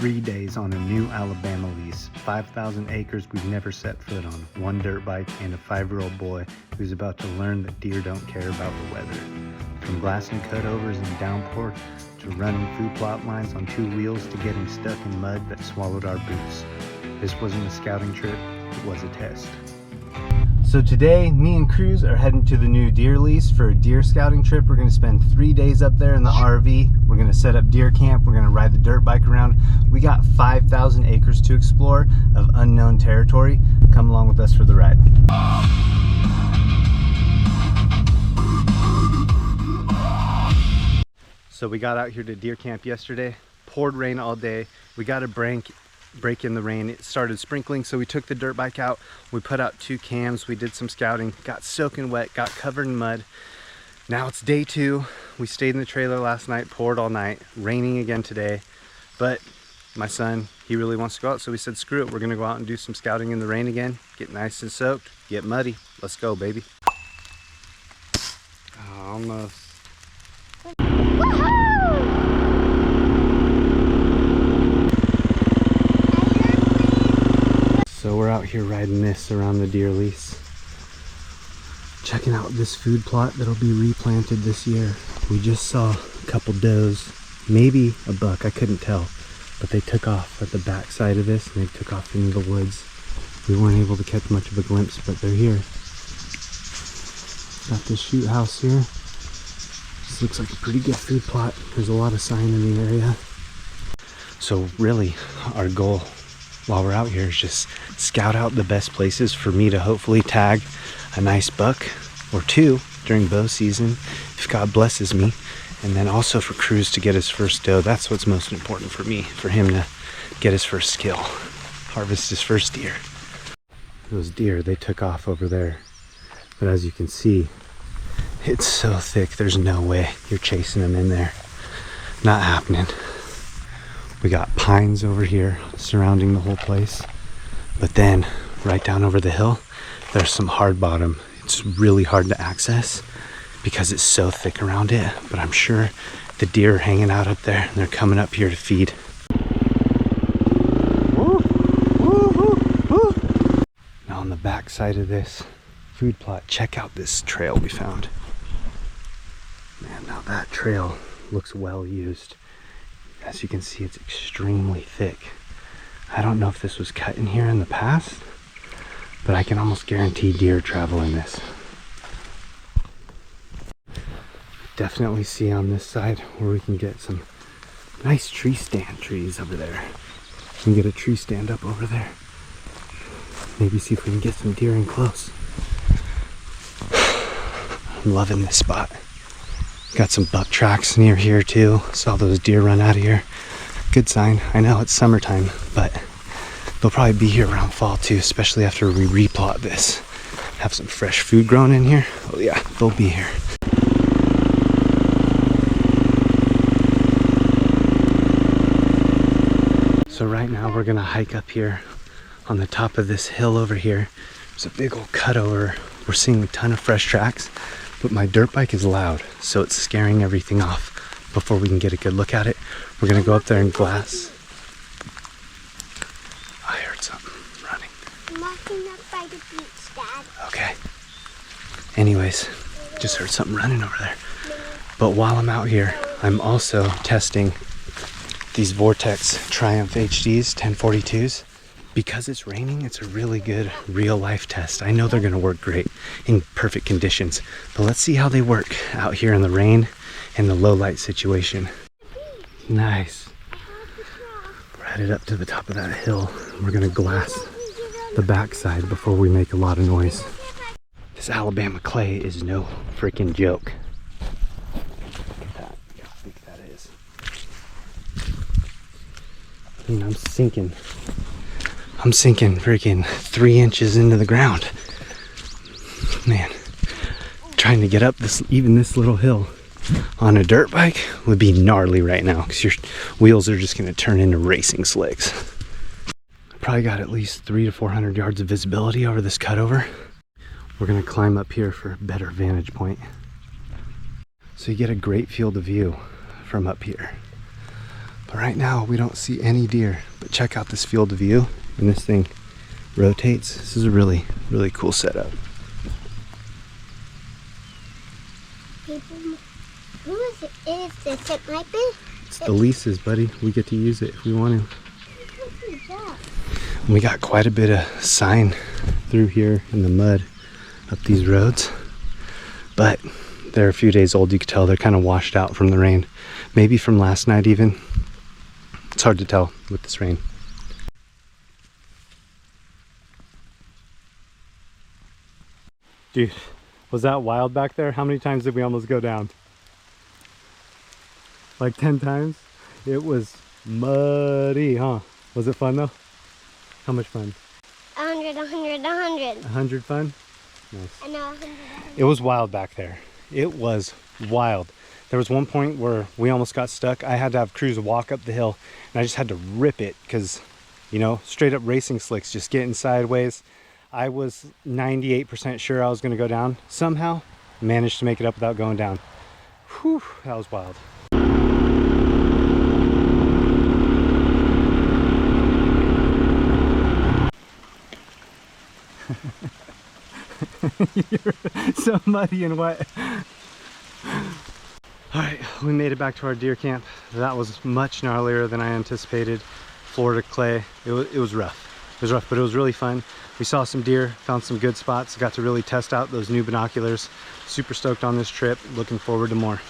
3 days on a new Alabama lease, 5,000 acres we've never set foot on, one dirt bike, and a 5-year-old boy who's about to learn that deer don't care about the weather. From blasting cutovers and downpour to running food plot lines on 2 wheels to getting stuck in mud that swallowed our boots. This wasn't a scouting trip, it was a test. So today, me and Cruz are heading to the new deer lease for a deer scouting trip. We're going to spend 3 days up there in the RV. We're going to set up deer camp. We're going to ride the dirt bike around. We got 5,000 acres to explore of unknown territory. Come along with us for the ride. So we got out here to deer camp yesterday. Poured rain all day. We got a break in the rain. It started sprinkling, so we took the dirt bike out. We put out 2 cams. We did some scouting, got soaking wet, got covered in mud. Now it's day 2. We stayed in the trailer last night, poured all night, raining again today. But my son, he really wants to go out, so we said screw it, we're gonna go out and do some scouting in the rain again, get nice and soaked, get muddy. Let's go, baby. Almost. So we're out here riding this around the deer lease. Checking out this food plot that'll be replanted this year. We just saw a couple does, maybe a buck, I couldn't tell. But they took off at the back side of this and they took off into the woods. We weren't able to catch much of a glimpse, but they're here. Got this shoot house here. This looks like a pretty good food plot. There's a lot of sign in the area. So really, our goal while we're out here is just scout out the best places for me to hopefully tag a nice buck or 2 during bow season if God blesses me, and then also for Cruz to get his first doe. That's what's most important for me, for him to get his first kill, harvest his first deer. Those deer, they took off over there, but as you can see, it's so thick there's no way you're chasing them in there. Not happening. We got pines over here surrounding the whole place. But then right down over the hill, there's some hard bottom. It's really hard to access because it's so thick around it. But I'm sure the deer are hanging out up there and they're coming up here to feed. Woo, woo, woo, woo. Now on the back side of this food plot, check out this trail we found. Man, now that trail looks well used. As you can see, it's extremely thick. I don't know if this was cut in here in the past, but I can almost guarantee deer travel in this. Definitely see on this side where we can get some nice tree stand trees over there. We can get a tree stand up over there. Maybe see if we can get some deer in close. I'm loving this spot. Got some buck tracks near here too. Saw those deer run out of here. Good sign. I know it's summertime, but they'll probably be here around fall too, especially after we replot this. Have some fresh food grown in here. Oh yeah, they'll be here. So right now we're gonna hike up here on the top of this hill over here. There's a big old cutover. We're seeing a ton of fresh tracks. But my dirt bike is loud, so it's scaring everything off before we can get a good look at it. We're gonna go up there and glass. I heard something running. I'm walking up by the beach, Dad. Okay. Anyways, just heard something running over there. But while I'm out here, I'm also testing these Vortex Triumph HDs 1042s. Because it's raining, it's a really good real life test. I know they're gonna work great in perfect conditions, but let's see how they work out here in the rain and the low light situation. Nice. We're headed up to the top of that hill. We're gonna glass the backside before we make a lot of noise. This Alabama clay is no freaking joke. Look at that, look how thick that is. I mean, I'm sinking freaking 3 inches into the ground. Man, trying to get up even this little hill on a dirt bike would be gnarly right now because your wheels are just gonna turn into racing slicks. I probably got at least 300 to 400 yards of visibility over this cutover. We're gonna climb up here for a better vantage point. So you get a great field of view from up here. Right now we don't see any deer, but check out this field of view, and this thing rotates. This is a really, really cool setup. People, who is this? It might be. It's the Leases, buddy. We get to use it if we want to. What is that? We got quite a bit of sign through here in the mud up these roads, but they're a few days old. You can tell they're kind of washed out from the rain, maybe from last night even. It's hard to tell with this rain. Dude, was that wild back there? How many times did we almost go down? Like 10 times? It was muddy, huh? Was it fun though? How much fun? 100, 100, 100. 100 fun? Nice. I know 100. It was wild back there. It was wild. There was one point where we almost got stuck. I had to have Cruz walk up the hill, and I just had to rip it because, you know, straight up racing slicks, just getting sideways. I was 98% sure I was going to go down. Somehow managed to make it up without going down. Whew, that was wild. You're so muddy and wet. Alright, we made it back to our deer camp. That was much gnarlier than I anticipated. Florida clay. It was rough. It was rough, but it was really fun. We saw some deer, found some good spots, got to really test out those new binoculars. Super stoked on this trip. Looking forward to more.